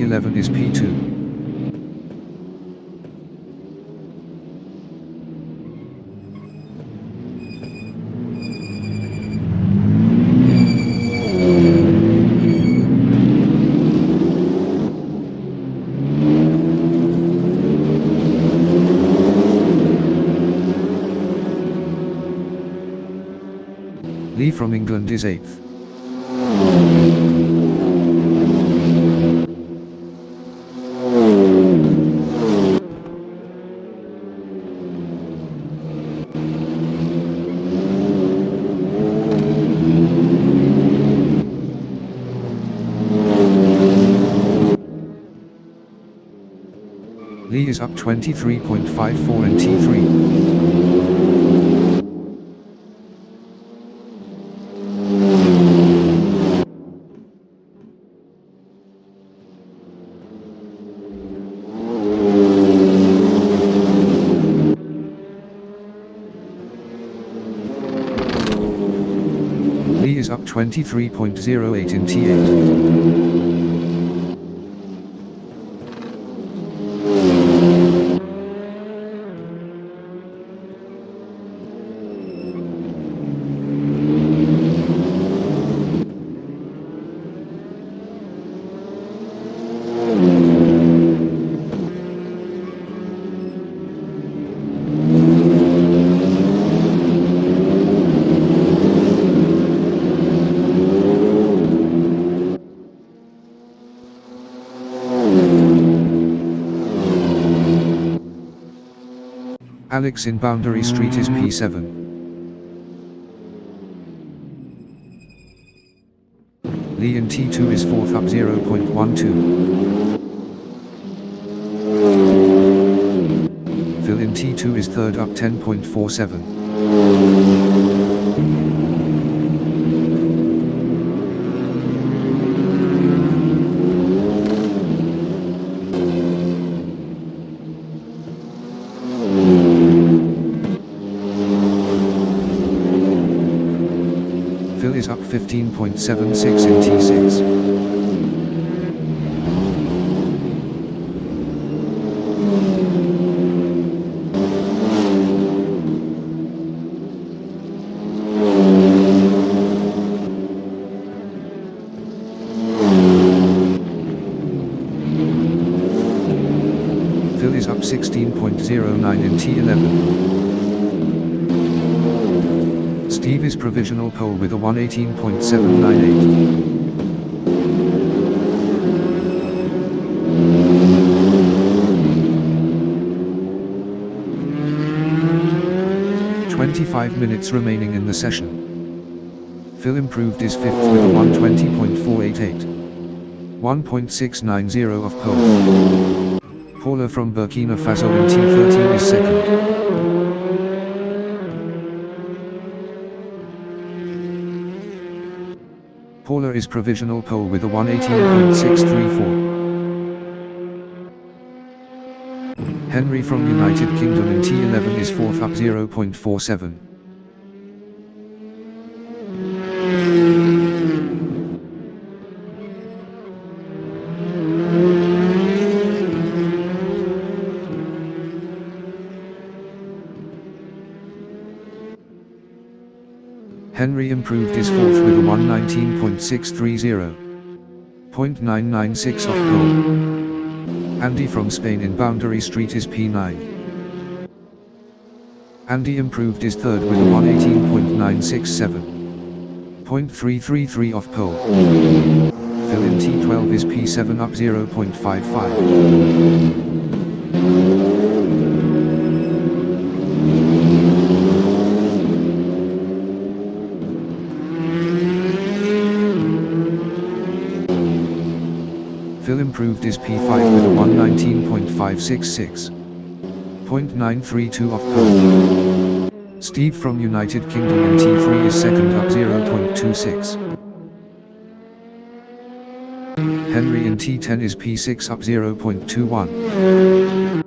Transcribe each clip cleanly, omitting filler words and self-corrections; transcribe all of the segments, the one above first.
T11 is P2. Lee from England is 8th. Lee is up 23.54 in T3. Lee is up 23.08 in T8. Alex in Boundary Street is P7. Lee in T2 is 4th up 0.12. Phil in T2 is 3rd up 10.47. Phil is up 15.76 in T6. Phil is up 16.09 in T11. Steve is provisional pole with a 118.798. 25 minutes remaining in the session. Phil improved his 5th with a 120.488. 1.690 off pole. Paula from Burkina Faso in T13 is 2nd. Paula is provisional pole with a 118.634. Henry from United Kingdom in T11 is 4th up 0.47. Henry improved his 4th with a 119.630. 0.996 off pole. Andy from Spain in Boundary Street is P9. Andy improved his 3rd with a 118.967. 0.333 off pole. Phil in T12 is P7 up 0.55. Phil improved his P5 with a 119.566. 0.932 off pole. Steve from United Kingdom in T3 is 2nd up 0.26. Henry in T10 is P6 up 0.21.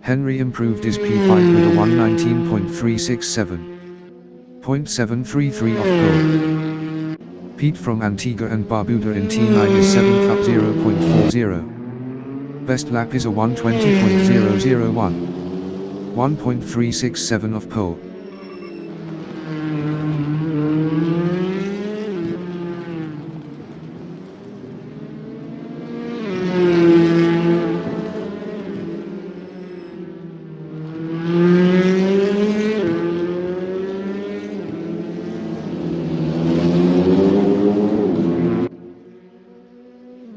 Henry improved his P5 with a 119.367. 0.733 off pole. Pete from Antigua and Barbuda in T9 is 7th up 0.40. Best lap is a 120.001. 1.367 off pole.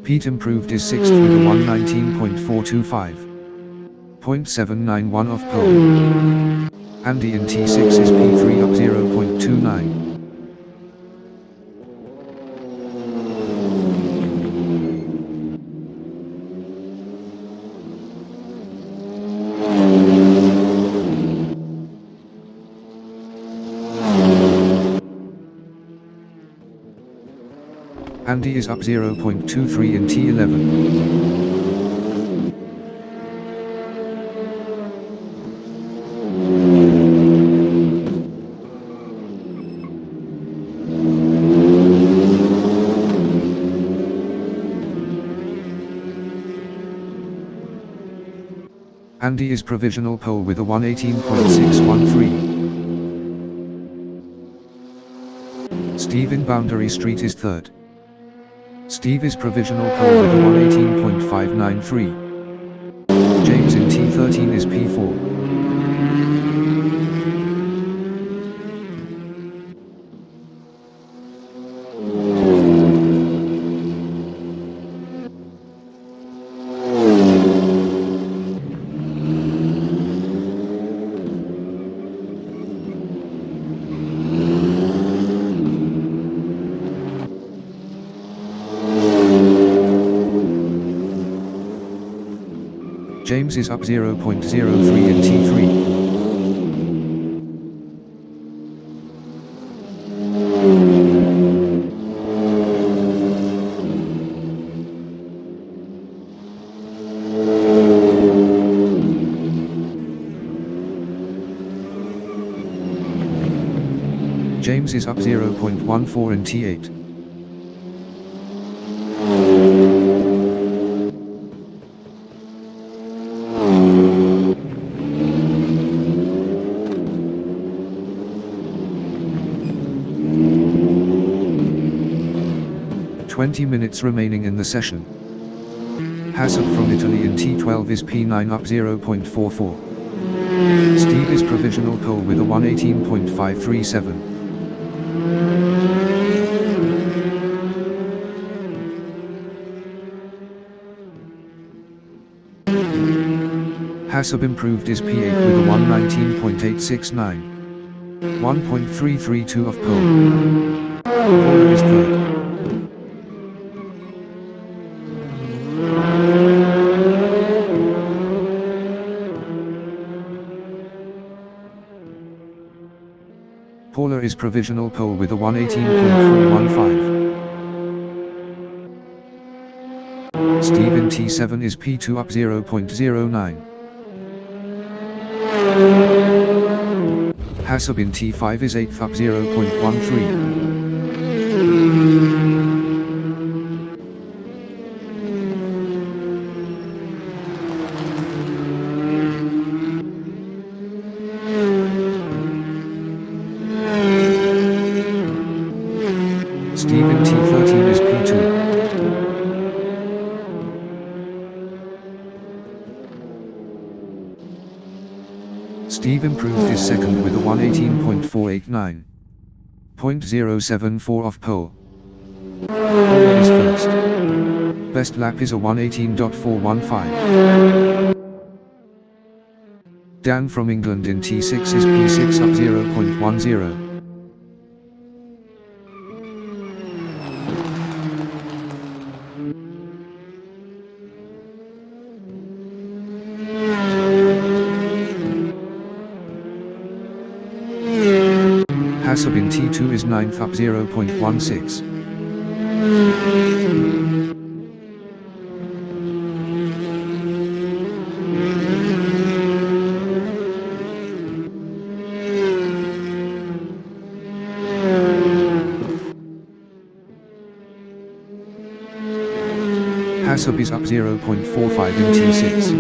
Pete improved his 6th with a 119.425. 0.791 off pole. Andy in T6 is P3 up 0.29. Andy is up 0.23 in T11. Andy is provisional pole with a 118.613. Steve in Boundary Street is third. Steve is provisional pole with a 118.593. James in T13 is P4. James is up 0.03 in T3. James is up 0.14 in T8. Minutes remaining in the session. Assetto from Italy in T12 is P9 up 0.44. Steve is provisional pole with a 118.537. Assetto improved his P8 with a 119.869. 1.332 off pole. Corsa is third. Paula is provisional pole with a 118.415. Steve in T7 is P2 up 0.09. Assetto in T5 is 8th up 0.13. Steve in T13 is P2. Steve improved his second with a 118.489. 0.074 off pole. Paula is first. Best lap is a 118.415. Dan from England in T6 is P6 up 0.10. Assetto in T2 is 9th up 0.16. Hasub is up 0.45 in T6.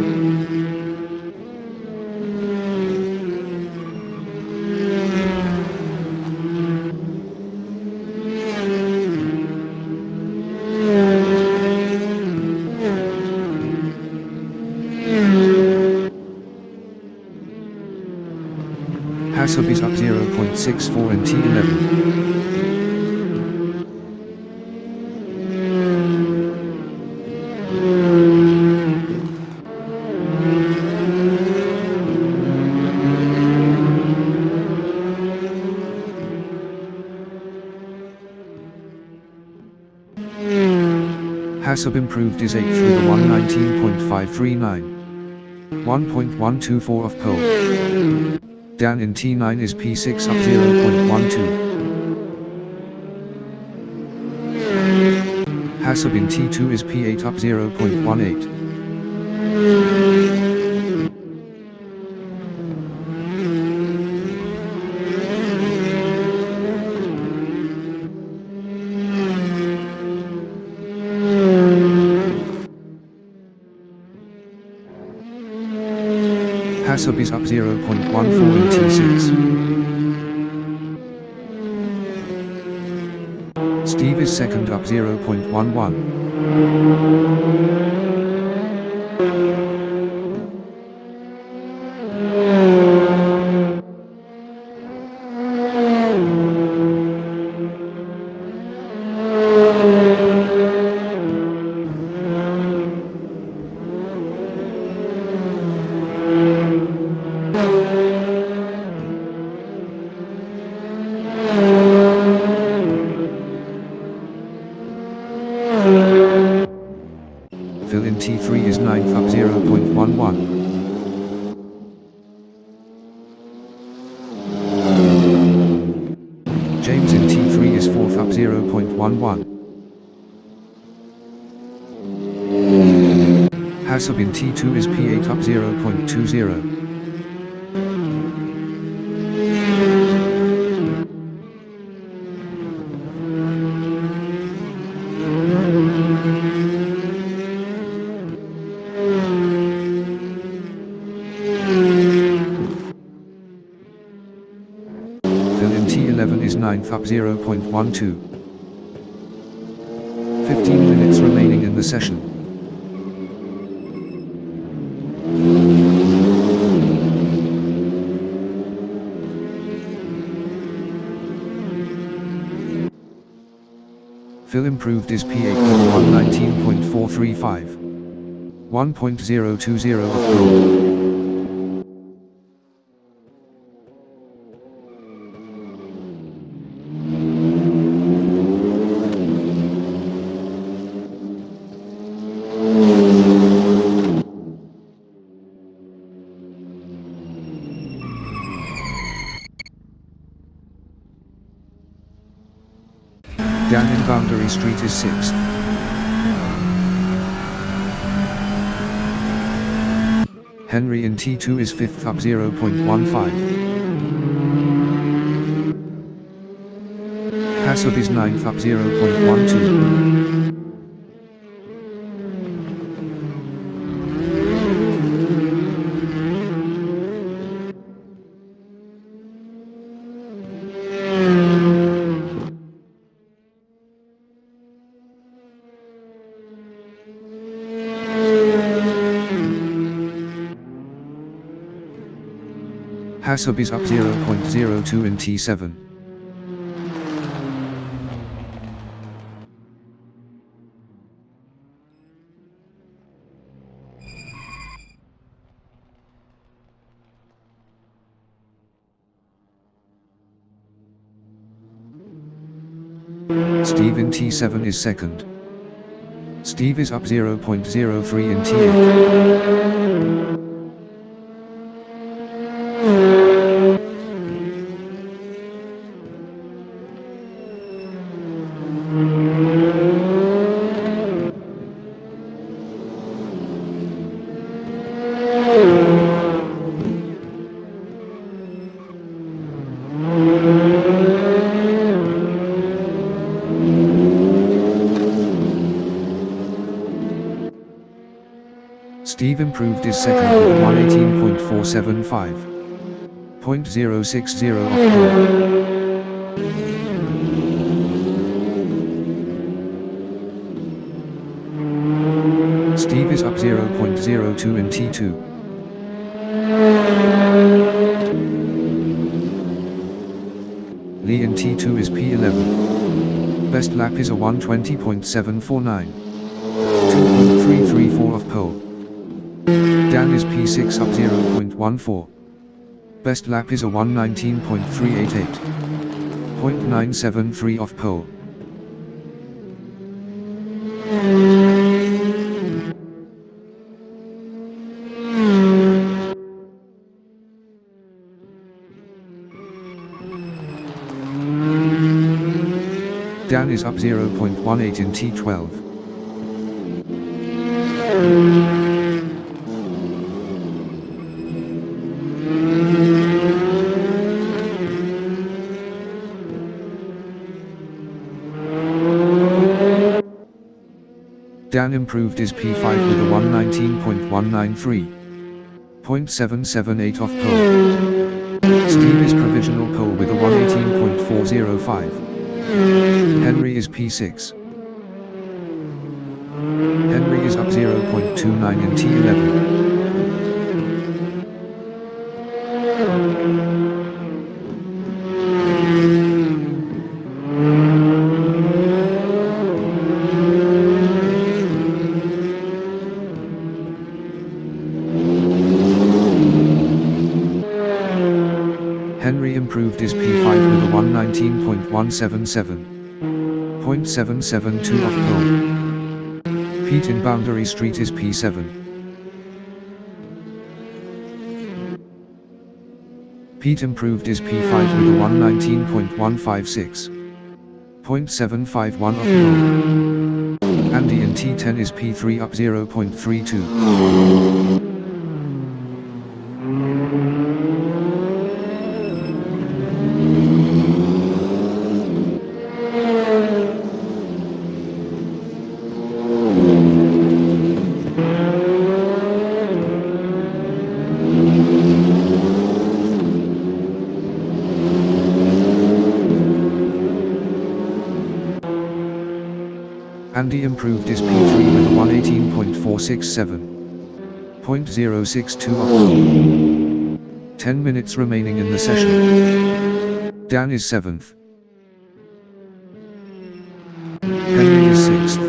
Hasub is up 0.64 in T11. Hasub improved his 8th with a 119.539. 1.124 of pole. Dan in T9 is P6 up 0.12. Hasub in T2 is P8 up 0.18. Hasub is up 0.14 in T6. Steve is second up 0.11. Phil in T3 is 9th up 0.11. James in T3 is 4th up 0.11. Hasub in T2 is P8 up 0.20. Phil in T11 is 9th up 0.12. 15 minutes remaining in the session. Phil improved his P8 with 119.435. 1.020 of gold. Dan in Boundary Street is 6th. Henry in T2 is 5th up 0.15. Hasub is 9th up 0.12. Hasub is up 0.02 in T7. Steve in T7 is second. Steve is up 0.03 in T8. Steve improved his second with 118.475. 0.060 off pole. Steve is up 0.02 in T2. Lee in T2 is P11. Best lap is a 120.749. 2.334 off pole. Dan is P6 up 0.14. Best lap is a 119.388. 0.973 off pole. Dan is up 0.18 in T12. Dan improved his P5 with a 119.193. 0.778 off pole. Steve is provisional pole with a 118.405. Henry is P6. Henry is up 0.29 in T11. Henry improved his P5 with a 119.177. 0.772 off pole. Pete in Boundary Street is P7. Pete improved his P5 with a 119.156. 0.751 off pole. Andy in T10 is P3 up 0.32. Andy improved his P3 with a 118.467. 0.062 off pole. 10 minutes remaining in the session. Dan is 7th. Henry is 6th.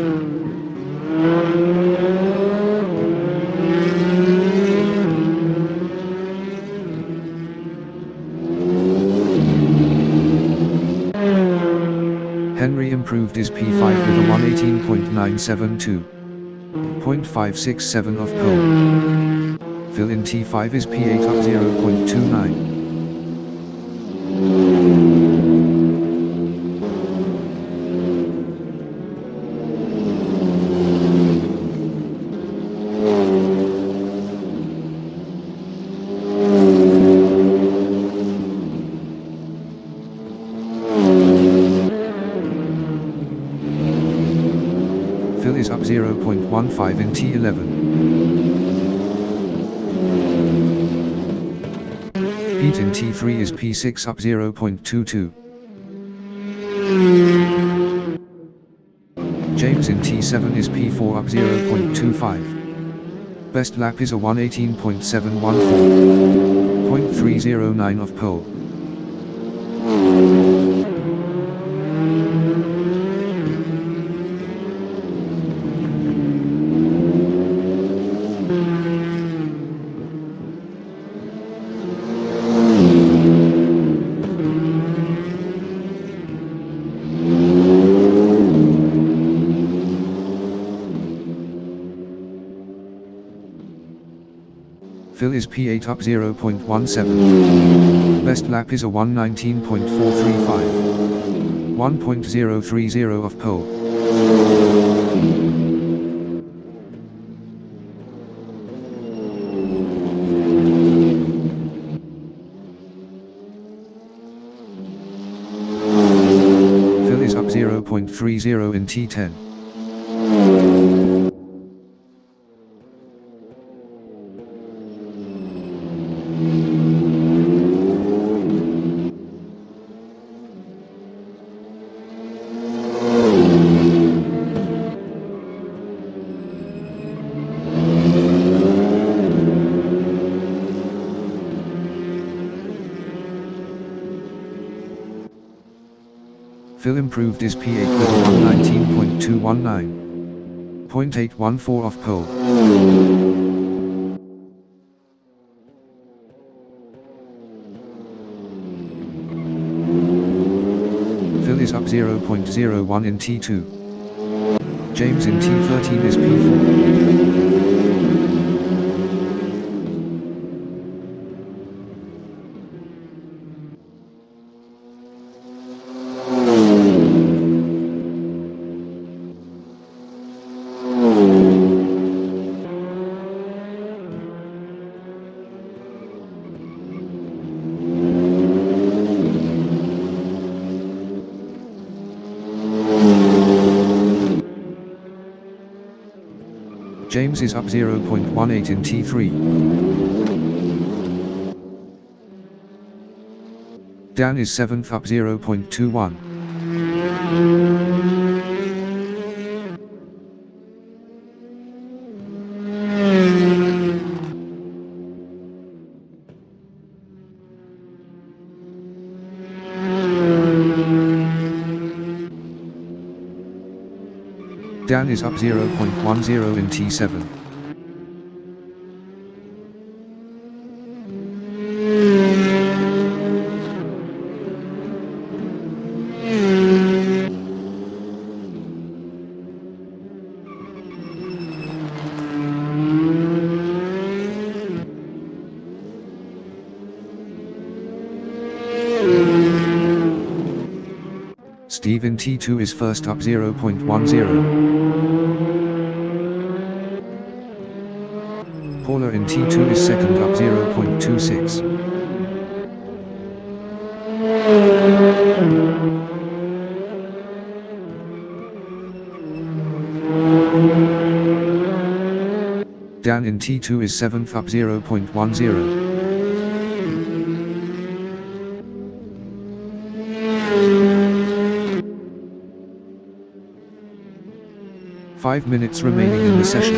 Henry improved his P5 with a 118.972. 0.567 off pole. Phil in T5 is P8 up 0.29. Phil is up 0.15 in T11. Pete in T3 is P6 up 0.22. James in T7 is P4 up 0.25. Best lap is a 118.714. 0.309 off pole. Phil is P8 up 0.17. Best lap is a 119.435. 1.030 off pole. Phil is up 0.30 in T10. Phil improved his P8 with a 119.219. 0.814 off pole. Phil is up 0.01 in T2. James in T13 is P4. James is up 0.18 in T3. Dan is 7th up 0.21. Dan is up 0.10 in T7. Steve in T2 is first up 0.10. Paula in T2 is second up 0.26. Dan in T2 is 7th up 0.10. Five minutes remaining in the session.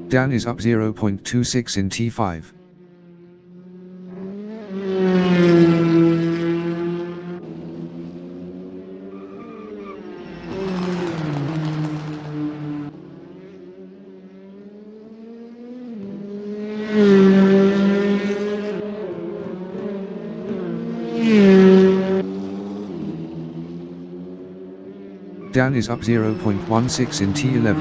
Dan is up 0.26 in T5. Dan is up 0.16 in T11.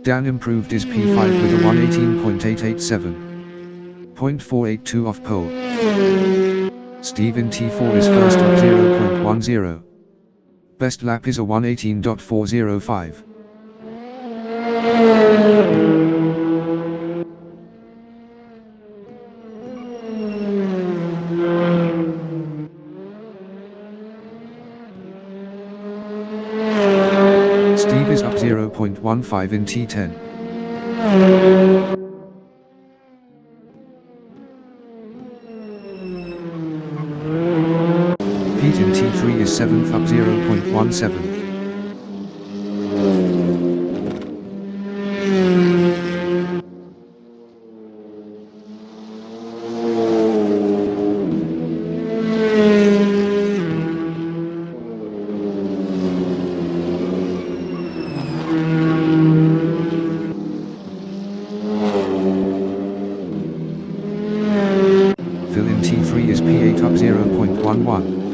Dan improved his P5 with a 118.887. 0.482 off pole. Steve in T4 is first up 0.10. Best lap is a 118.405. Steve is up 0.15 in T10. Pete in T3 is 7th up 0.17. Phil in T3 is P8 up 0.11.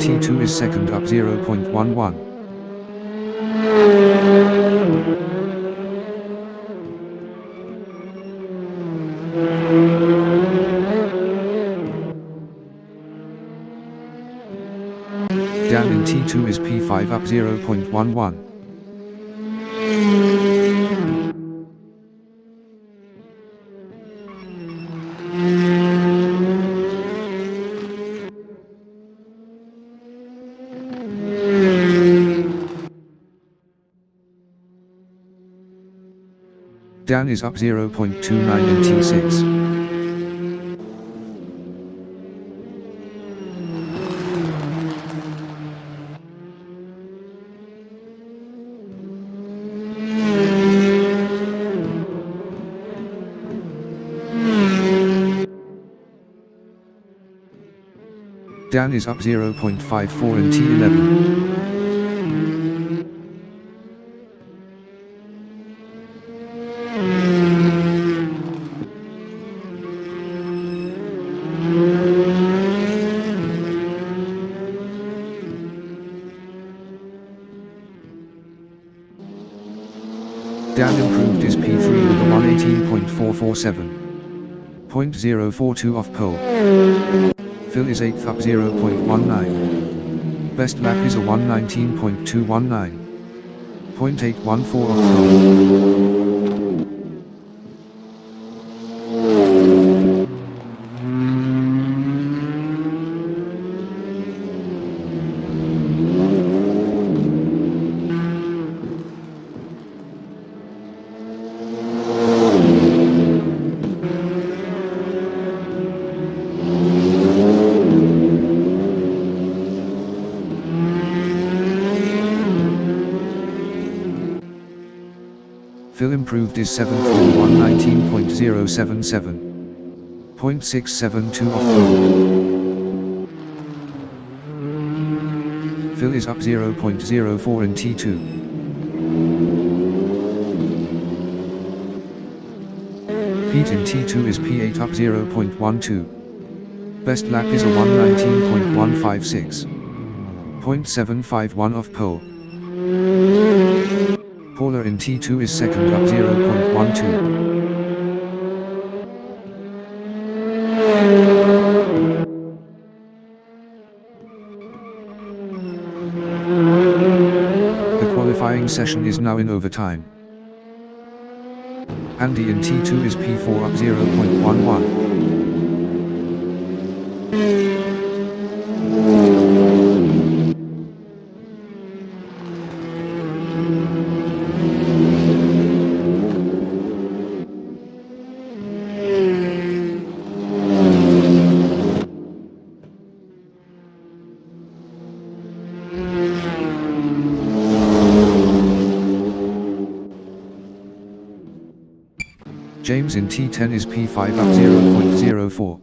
T2 is second up 0.11. Dan in T2 is P5 up 0.11. Dan is up 0.29 in T6. Dan is up 0.54 in T11. Dan improved his P3 with a 118.447. 0.042 off pole. Phil is 8th up 0.19. Best lap is a 119.219. 0.814 off pole. Phil improved his 7th from 119.077. 0.672 off pole. Phil is up 0.04 in T2. Pete in T2 is P8 up 0.12. Best lap is a 119.156. 0.751 off pole. Paula in T2 is second up 0.12. The qualifying session is now in overtime. Andy in T2 is P4 up 0.11. James in T10 is P5 up 0.04.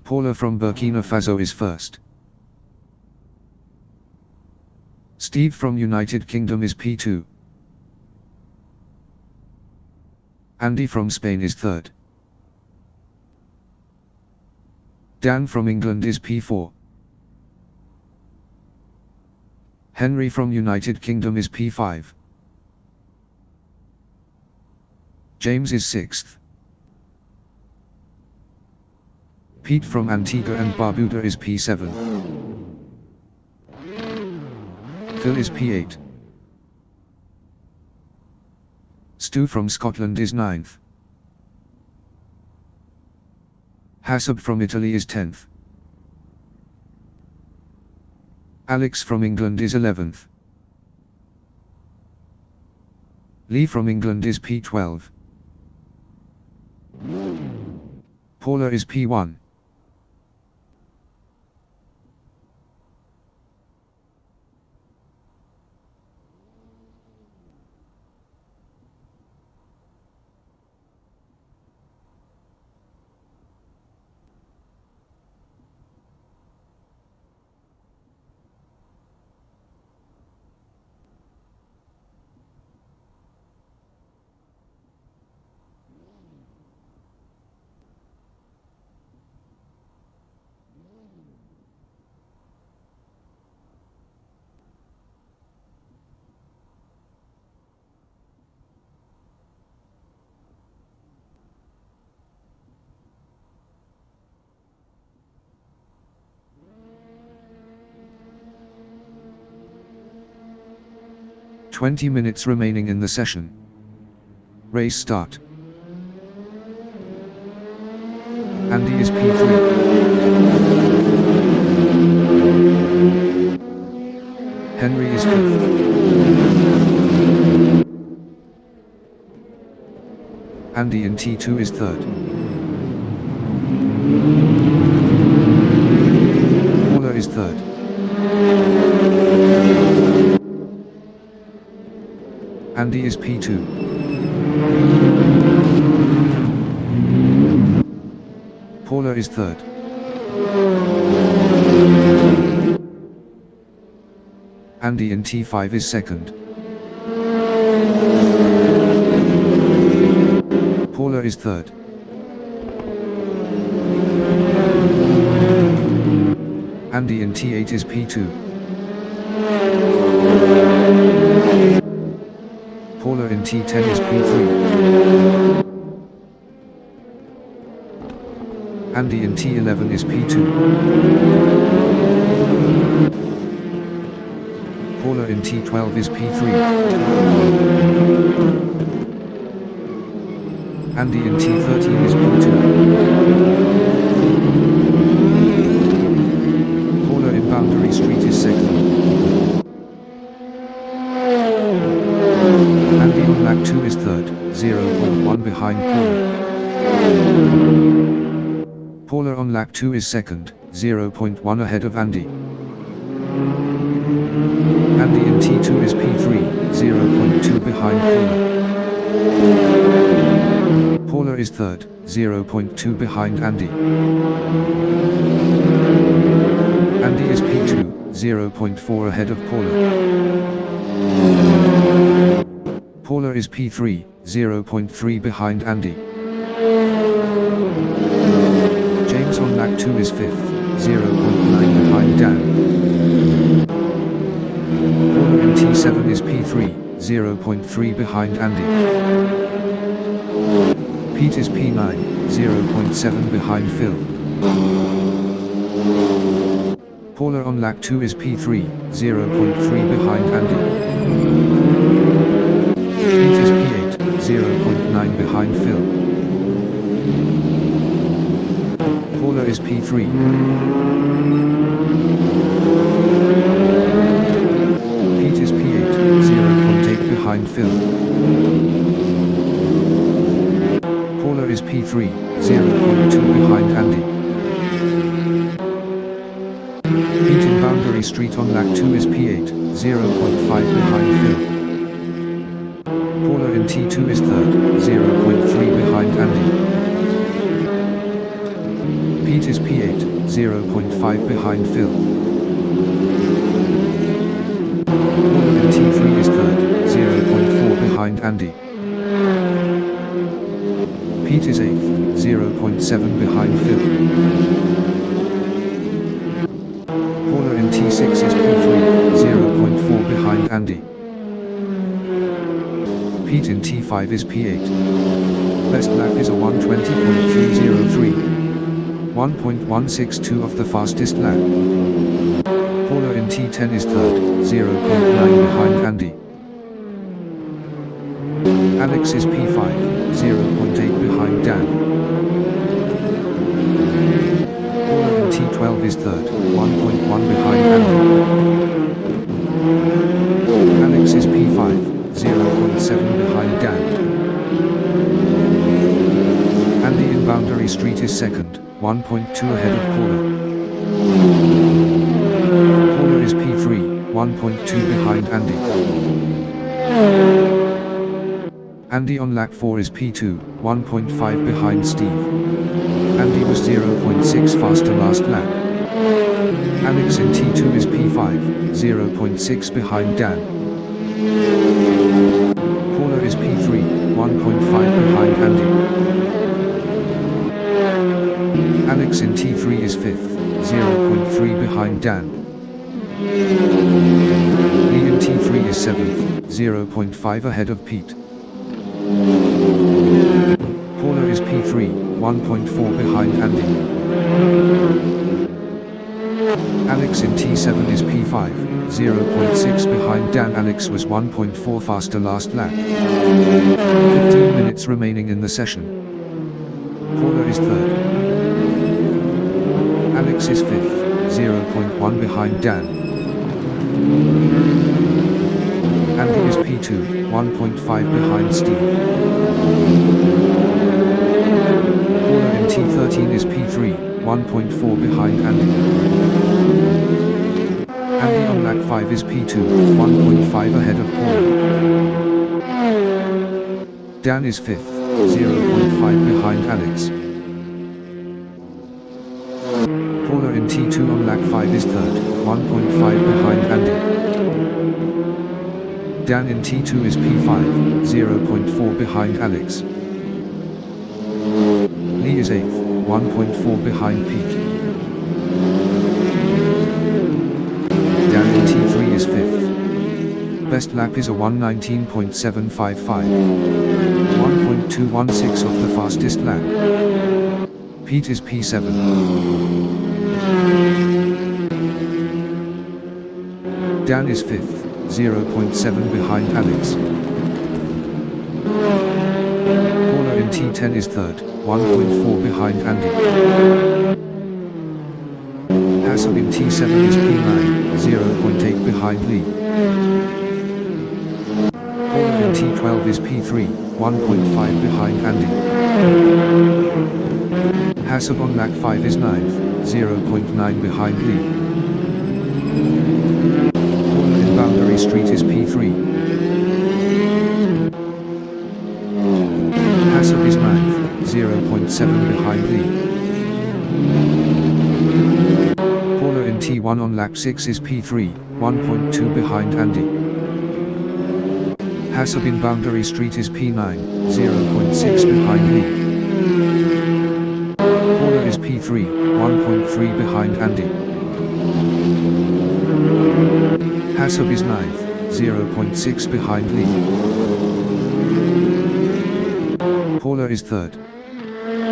Paula from Burkina Faso is first. Steve from United Kingdom is P2. Andy from Spain is third. Dan from England is P4. Henry from United Kingdom is P5. James is sixth. Pete from Antigua and Barbuda is P7. Phil is P8. Stu from Scotland is 9th. Hasab from Italy is 10th. Alex from England is 11th. Lee from England is P12. Paula is P1. "20 minutes remaining in the session. Race start." Andy is P3. Henry is 5th. Andy in T2 is 3rd. Paula is 3rd. Andy is P2. Paula is 3rd. Andy in T5 is 2nd. Paula is 3rd. Andy in T8 is P2. Paula in T10 is P3. Andy in T11 is P2. Paula in T12 is P3. Andy in T13 is P2. Paula in Boundary Street is 2nd. Andy on lap 2 is 3rd, 0.1 behind Paula. Paula on lap 2 is 2nd, 0.1 ahead of Andy. Andy in T2 is P3, 0.2 behind Paula. Paula is 3rd, 0.2 behind Andy. Andy is P2, 0.4 ahead of Paula. Paula is P3, 0.3 behind Andy. James on lap 2 is 5th, 0.9 behind Dan. Paula in T7 is P3, 0.3 behind Andy. Pete is P9, 0.7 behind Phil. Paula on lap 2 is P3, 0.3 behind Andy. Pete is P8, 0.9 behind Phil. Paula is P3. Pete is P8, 0.8 behind Phil. Paula is P3, 0.2 behind Andy. Pete in Boundary Street on lap 2 is P8, 0.5 behind Phil. Paula in T2 is 3rd, 0.3 behind Andy. Pete is P8, 0.5 behind Phil. Corner in T3 is third, 0.4 behind Andy. Pete is 8th, 0.7 behind Phil. Corner in T6 is P3, 0.4 behind Andy. Pete in T5 is P8. Best lap is a 1:20.303. 1.162 of the fastest lap. Corner in T10 is third, 0.9 behind Andy. Alex is P5, 0.8 behind Dan. Corner in T12 is third, 1.1 behind Andy. Alex is P5, 0.7 behind Dan. Andy in Boundary Street is second, 1.2 ahead of Corner. Corner is P3, 1.2 behind Andy. Andy on lap 4 is P2, 1.5 behind Steve. Andy was 0.6 faster last lap. Alex in T2 is P5, 0.6 behind Dan. Corner is P3, 1.5 behind Andy. Alex in T3 is 5th, 0.3 behind Dan. Lee in T3 is 7th, 0.5 ahead of Pete. Corner is P3, 1.4 behind Andy. Alex in T7 is P5, 0.6 behind Dan. Alex was 1.4 faster last lap. 15 minutes remaining in the session. Corner is third. Alex is 5th, 0.1 behind Dan. Andy is P2, 1.5 behind Steve. Corner in T13 is P3, 1.4 behind Andy. Andy on lap 5 is P2, 1.5 ahead of Corner. Dan is 5th, 0.5 behind Alex. Corner in T2 on lap 5 is third, 1.5 behind Andy. Dan in T2 is P5, 0.4 behind Alex. Lee is 8th, 1.4 behind Pete. Dan in T3 is 5th. Best lap is a 1:19.755. 1.216 of the fastest lap. Pete is P7. Dan is 5th, 0.7 behind Alex. Corner in T10 is third, 1.4 behind Andy. Hassel in T7 is P9, 0.8 behind Lee. Corner in T12 is P3, 1.5 behind Andy. Hassel on lap 5 is 9th, 0.9 behind Lee. Boundary Street is P3. Hassel is 9th, 0.7 behind Lee. Corner in T1 on lap 6 is P3, 1.2 behind Andy. Hassel in Boundary Street is P9, 0.6 behind Lee. Corner is P3, 1.3 behind Andy. Hassel is 9th, 0.6 behind Lee. Corner is third.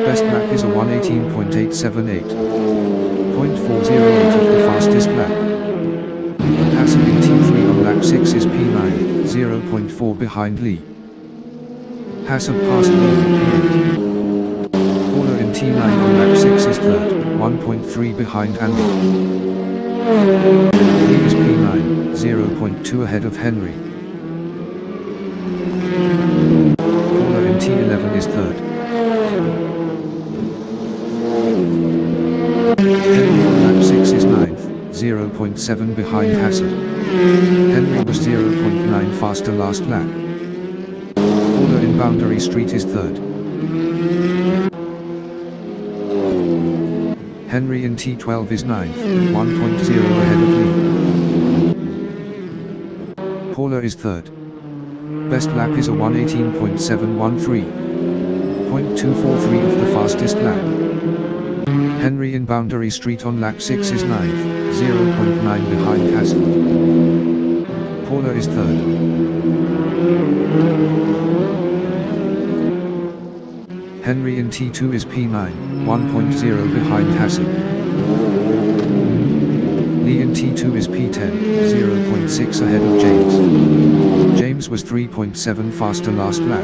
Best lap is a 1:18.878. 0.408 of the fastest lap. Hassel in T3 on lap 6 is P9, 0.4 behind Lee. Hassel passed Lee in P8. Corner in T9 on lap 6 is third, 1.3 behind Andy. Lee is P9, 0.2 ahead of Henry. Corner in T11 is third. Henry on lap 6 is 9th, 0.7 behind Hassel. Henry was 0.9 faster last lap. Corner in Boundary Street is third. Henry in T12 is 9th, 1.0 ahead of Lee. Paula is 3rd. Best lap is a 1:18.713. 0.243 of the fastest lap. Henry in Boundary Street on lap 6 is 9th, 0.9 behind Assetto. Paula is 3rd. Henry in T2 is P9, 1.0 behind Assetto. Lee in T2 is P10, 0.6 ahead of James. James was 3.7 faster last lap.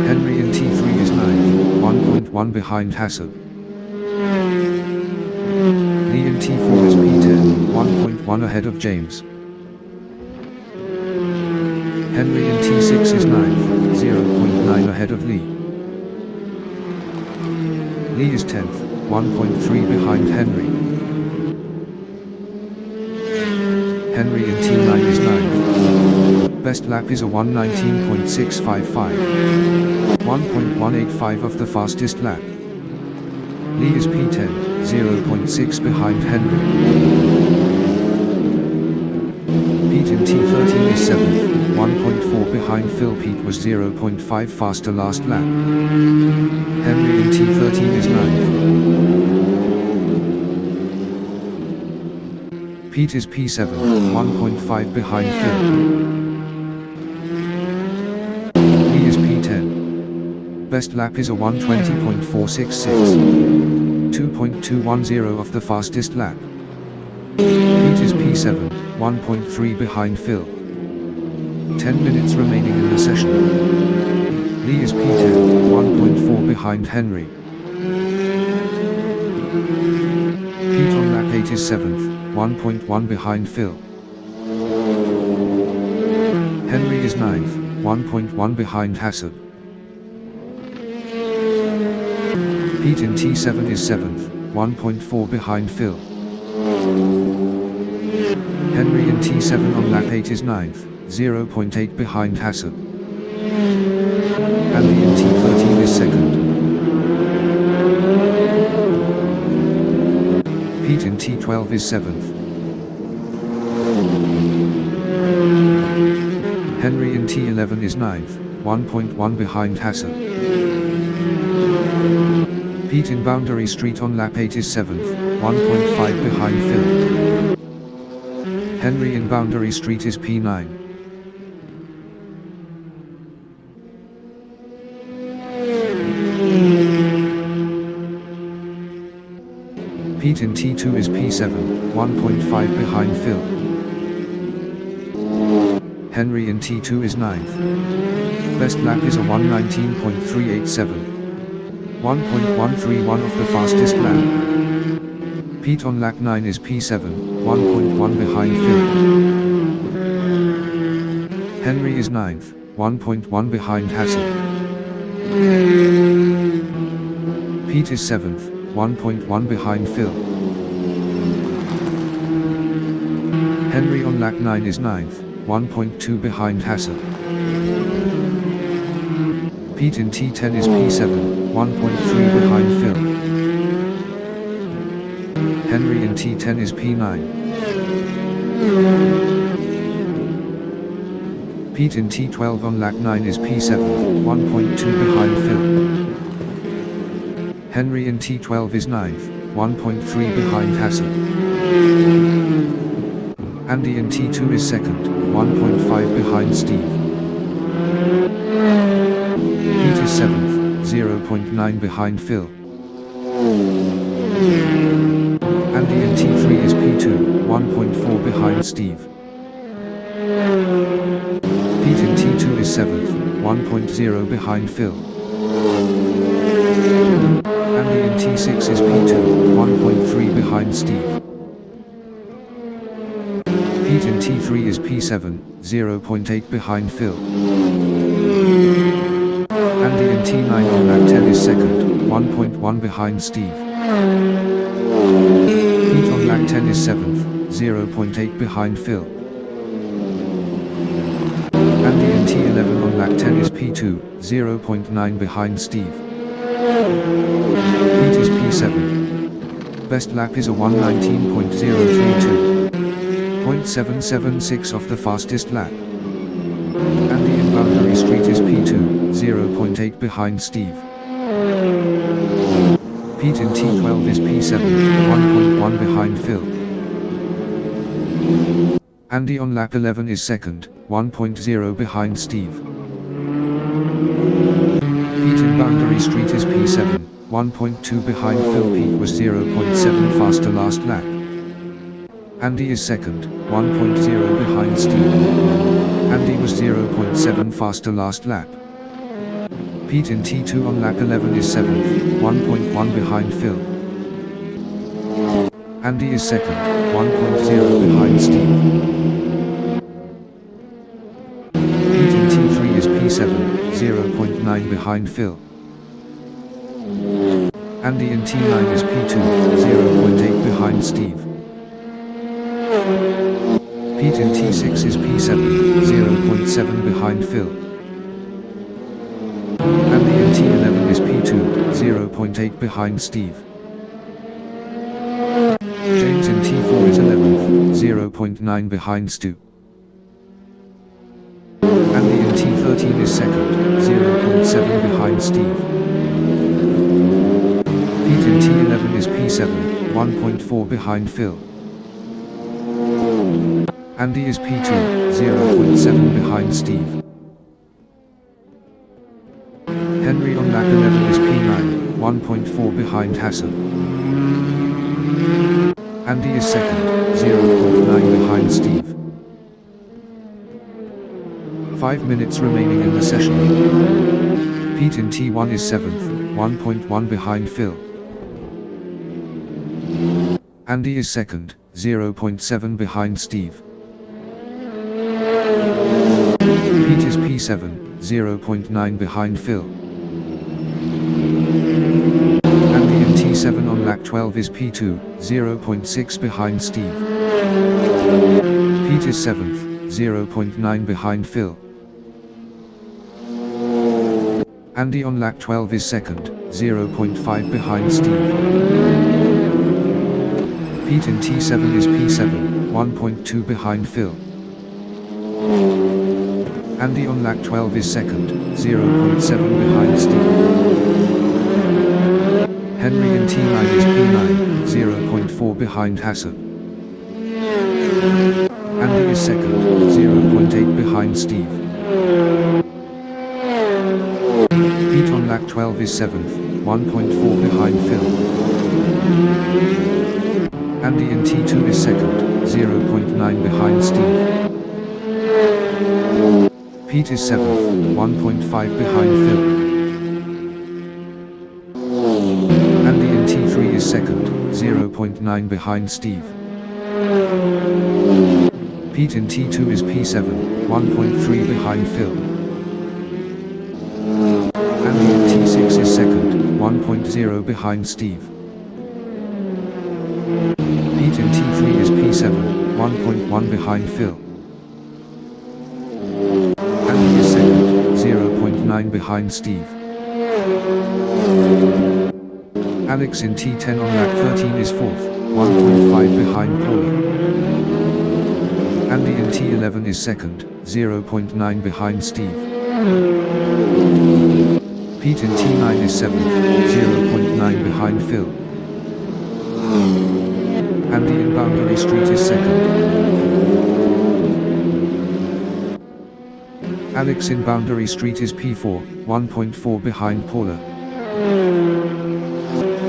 Henry in T3 is 9th, 1.1 behind Assetto. Lee in T4 is P10, 1.1 ahead of James. Henry in T6 is 9th, 0.9 ahead of Lee. Lee is 10th, 1.3 behind Henry. Henry in T9 is 9th. Best lap is a 1:19.655. 1.185 of the fastest lap. Lee is P10, 0.6 behind Henry. Pete in T13 is 7th, 1.4 behind Phil. Pete was 0.5 faster last lap. Henry in T13 is 9th. Pete is P7, 1.5 behind Phil. Lee is P10. Best lap is a 1:20.466. 2.210 of the fastest lap. Pete is P7, 1.3 behind Phil. 10 minutes remaining in the session. Lee is P10, 1.4 behind Henry. Pete on lap 8 is 7th, 1.1 behind Phil. Henry is 9th, 1.1 behind Assetto. Pete in T7 is 7th, 1.4 behind Phil. Henry in T7 on lap 8 is 9th, 0.8 behind Assetto. Andy in T13 is 2nd. Pete in T12 is 7th. Henry in T11 is 9th, 1.1 behind Assetto. Pete in Boundary Street on lap 8 is 7th, 1.5 behind Phil. Henry in Boundary Street is P9. Pete in T2 is P7, 1.5 behind Phil. Henry in T2 is 9th. Best lap is a 1:19.387. 1.131 of the fastest lap. Pete on lap 9 is P7, 1.1 behind Phil. Henry is 9th, 1.1 behind Assetto. Pete is 7th, 1.1 behind Phil. Henry on lap 9 is 9th, 1.2 behind Assetto. Pete in T10 is P7, 1.3 behind Phil. Henry in T10 is P9. Pete in T12 on lap 9 is P7, 1.2 behind Phil. Henry in T12 is 9th, 1.3 behind Assetto. Andy in T2 is 2nd, 1.5 behind Steve. Pete is 7th, 0.9 behind Phil. Andy in T3 is P2, 1.4 behind Steve. Pete in T2 is 7th, 1.0 behind Phil. Andy in T6 is P2, 1.3 behind Steve. Pete in T3 is P7, 0.8 behind Phil. Andy in T9 on lap 10 is 2nd, 1.1 behind Steve. Pete on lap 10 is 7th, 0.8 behind Phil. Andy in T11 on lap 10 is P2, 0.9 behind Steve. Pete is P7. Best lap is a 1:19.032. 0.776 of the fastest lap. Andy in Boundary Street is P2, 0.8 behind Steve. Pete in T12 is P7, 1.1 behind Phil. Andy on lap 11 is second, 1.0 behind Steve. Pete in Boundary Street is P7, 1.2 behind Phil. Pete was 0.7 faster last lap. Andy is second, 1.0 behind Steve. Andy was 0.7 faster last lap. Pete in T2 on lap 11 is 7th, 1.1 behind Phil. Andy is second, 1.0 behind Steve. Pete in T3 is P7, 0.9 behind Phil. Andy in T9 is P2, 0.8 behind Steve. Pete in T6 is P7, 0.7 behind Phil. Andy in T11 is P2, 0.8 behind Steve. James in T4 is 11th, 0.9 behind Stu. Andy in T13 is second, 0.7 behind Steve. Pete in T11 is P7, 1.4 behind Phil. Andy is P2, 0.7 behind Steve. Henry on lap 11 is P9, 1.4 behind Hassan. Andy is second, 0.9 behind Steve. 5 minutes remaining in the session. Pete in T1 is 7th, 1.1 behind Phil. Andy is second, 0.7 behind Steve. Pete is P7, 0.9 behind Phil. Andy in T7 on lap 12 is P2, 0.6 behind Steve. Pete is 7th, 0.9 behind Phil. Andy on lap 12 is second, 0.5 behind Steve. Pete in T7 is P7, 1.2 behind Phil. Andy on lap 12 is second, 0.7 behind Steve. Henry in T9 is P9, 0.4 behind Hassan. Andy is second, 0.8 behind Steve. Pete on lap 12 is 7th, 1.4 behind Phil. Andy in T2 is second, 0.9 behind Steve. Pete is 7th, 1.5 behind Phil. Andy in T3 is second, 0.9 behind Steve. Pete in T2 is P7, 1.3 behind Phil. Andy in T6 is second, 1.0 behind Steve. Pete in T3 is P7, 1.1 behind Phil. Andy is second, 0.9 behind Steve. Alex in T10 on lap 13 is 4th, 1.5 behind Paula. Andy in T11 is second, 0.9 behind Steve. Pete in T9 is 7th, 0.9 behind Phil. Andy in Boundary Street is second. Alex in Boundary Street is P4, 1.4 behind Paula.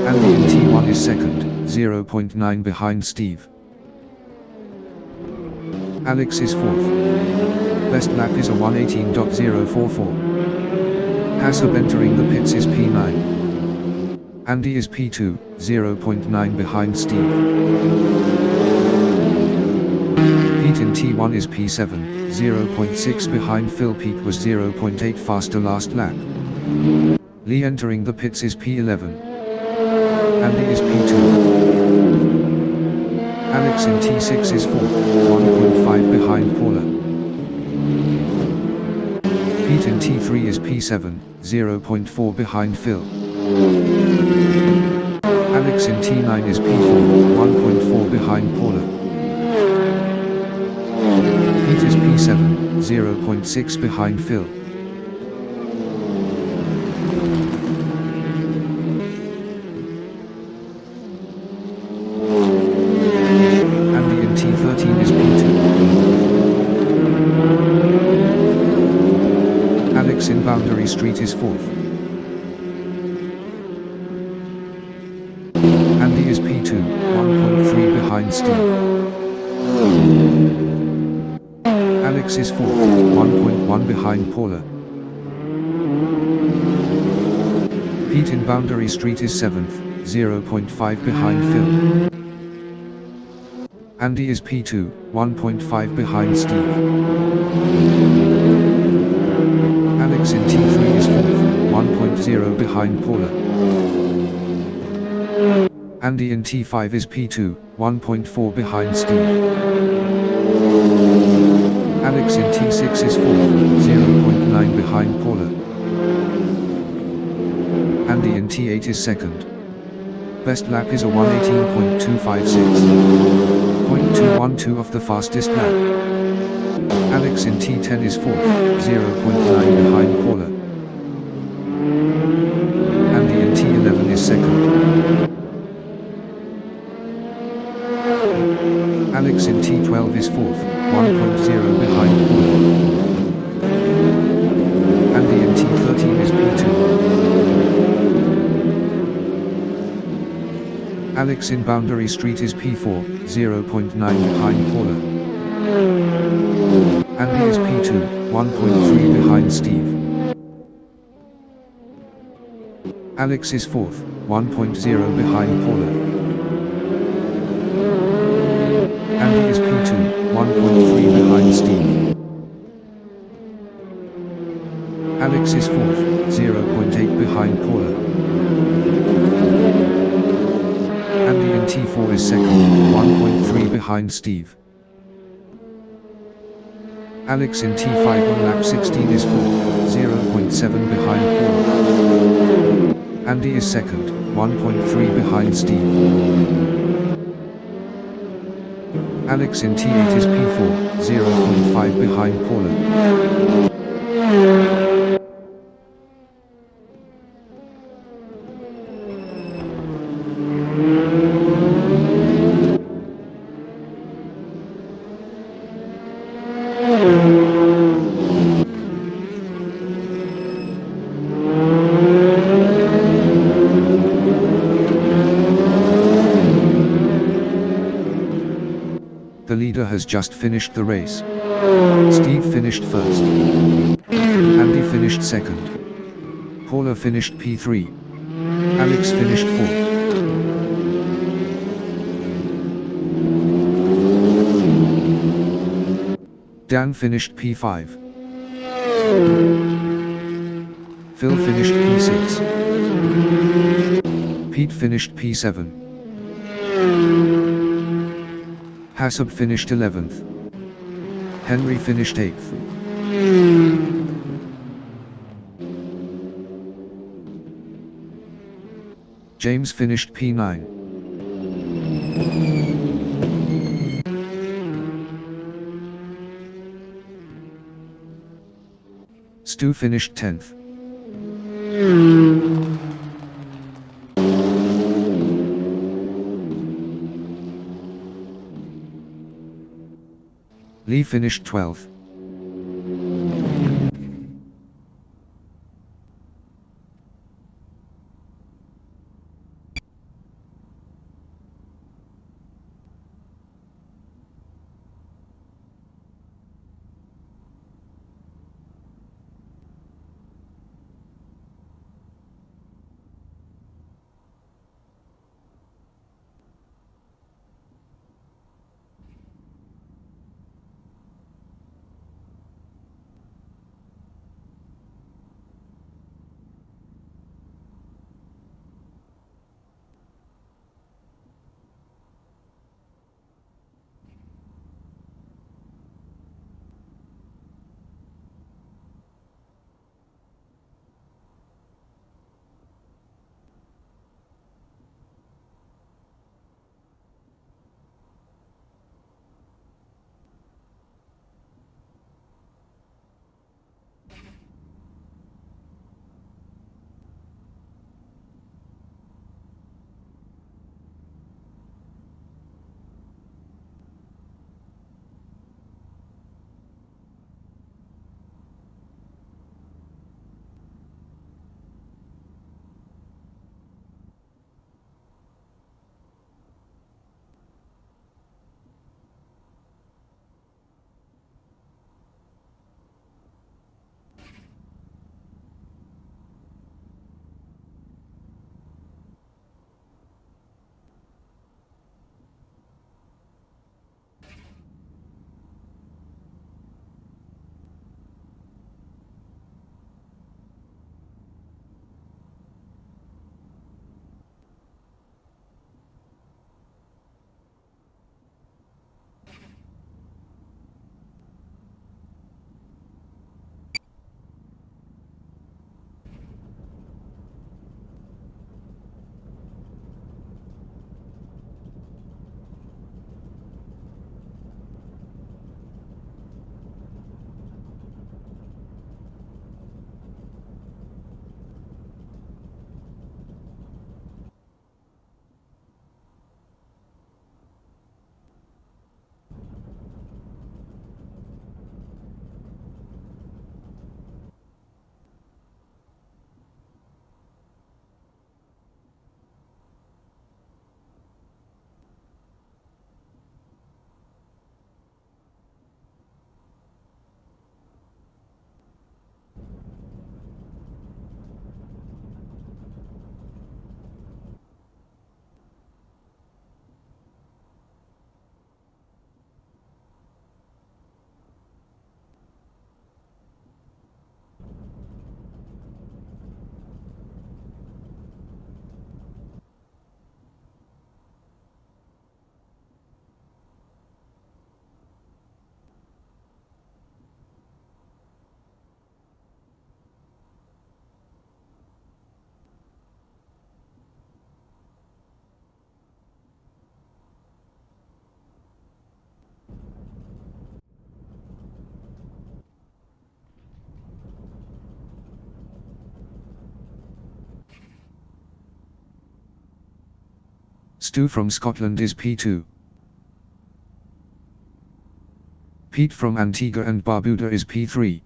Andy in T1 is second, 0.9 behind Steve. Alex is 4th. Best lap is a 1:18.044. Hassan entering the pits is P9. Andy is P2, 0.9 behind Steve. Pete in T1 is P7, 0.6 behind Phil. Pete was 0.8 faster last lap. Lee entering the pits is P11. Andy is P2. Alex in T6 is 4th, 1.5 behind Paula. Pete in T3 is P7, 0.4 behind Phil. Alex in T9 is P4, 1.4 behind Paula. Pete is P7, 0.6 behind Phil. Andy in T13 is P2. Alex in Boundary Street is 4th. Andy is P2, 1.3 behind Steve. Alex is 4th, 1.1 behind Paula. Pete in Boundary Street is 7th, 0.5 behind Phil. Andy is P2, 1.5 behind Steve. Alex in T3 is 4th, 1.0 behind Paula. Andy in T5 is P2, 1.4 behind Steve. Alex in T6 is 4th, 0.9 behind Paula. Andy in T8 is 2nd. Best lap is a 1:18.256. 0.212 of the fastest lap. Alex in T10 is 4th, 0.9 behind Paula. Andy in T11 is 2nd. Alex in T12 is 4th, 1.0 behind Paula. Andy in T13 is P2. Alex in Boundary Street is P4, 0.9 behind Paula. Andy is P2, 1.3 behind Steve. Alex is 4th, 1.0 behind Paula. Andy is P2, 1.3 behind Steve. Alex is 4th, 0.8 behind Paula. Andy in T4 is 2nd, 1.3 behind Steve. Alex in T5 on lap 16 is 4th, 0.7 behind Paula. Andy is 2nd, 1.3 behind Steve. Alex in T8 is P4, 0.5 behind Paula. The leader has just finished the race. Steve finished first. Andy finished second. Paula finished P3. Alex finished fourth. Dan finished P5. Phil finished P6. Pete finished P7. Hassab finished 11th. Henry finished 8th. James finished P9. Stu finished 10th. Lee finished 12th. Stu from Scotland is P2. Pete from Antigua and Barbuda is P3.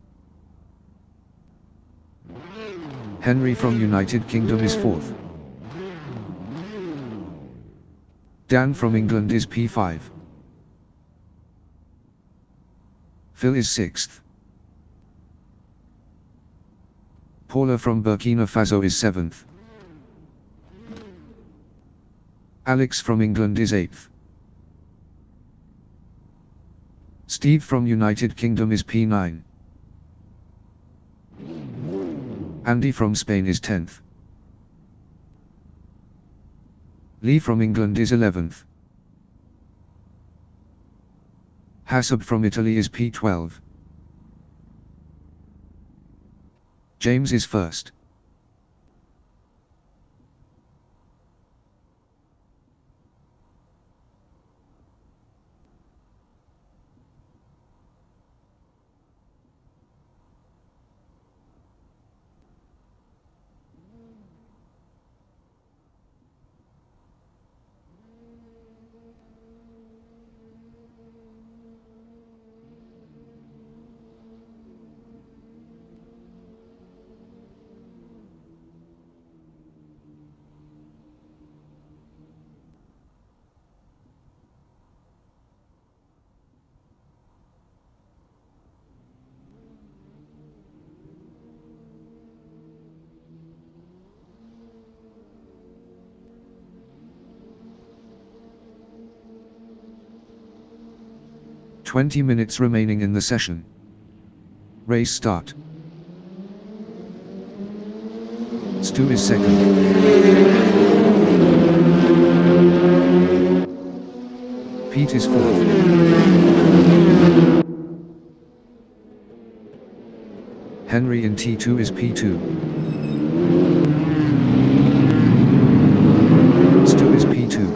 Henry from United Kingdom is 4th. Dan from England is P5. Phil is 6th. Paula from Burkina Faso is 7th. Alex from England is 8th. Steve from United Kingdom is P9. Andy from Spain is 10th. Lee from England is 11th. Hassab from Italy is P12. James is 1st. "20 minutes remaining in the session. Race start." Stu is 2nd. Pete is 4th. Henry in T2 is P2. Stu is P2.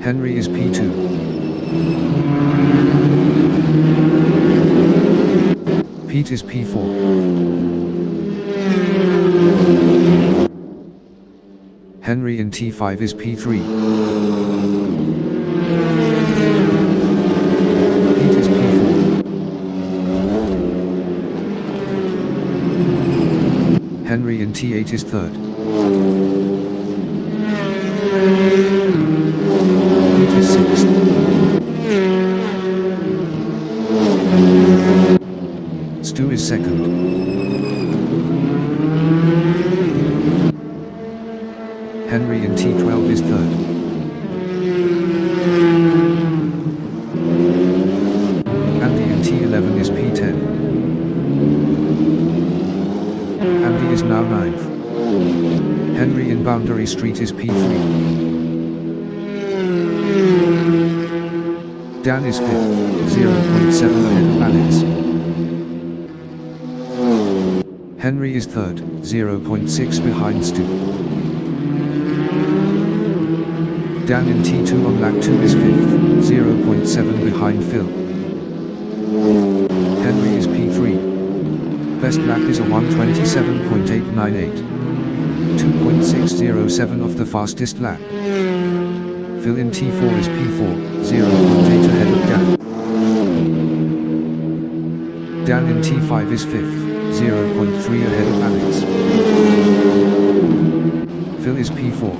Henry is P2. Pete is P4. Henry in T5 is P3. Pete is P4. Henry in T8 is 3rd. Pete is 6th. Stu is 2nd. Henry in T12 is 3rd. Andy in T11 is P10. Andy is now 9th. Henry in Boundary Street is P3. Dan is 5th, 0.7 ahead of Alex. Henry is 3rd, 0.6 behind Stu. Dan in T2 on lap 2 is 5th, 0.7 behind Phil. Henry is P3. Best lap is a 1:27.898. 2.607 of the fastest lap. Phil in T4 is P4, 0.8 ahead of Dan. Dan in T5 is 5th, 0.3 ahead of Alex. Phil is P4.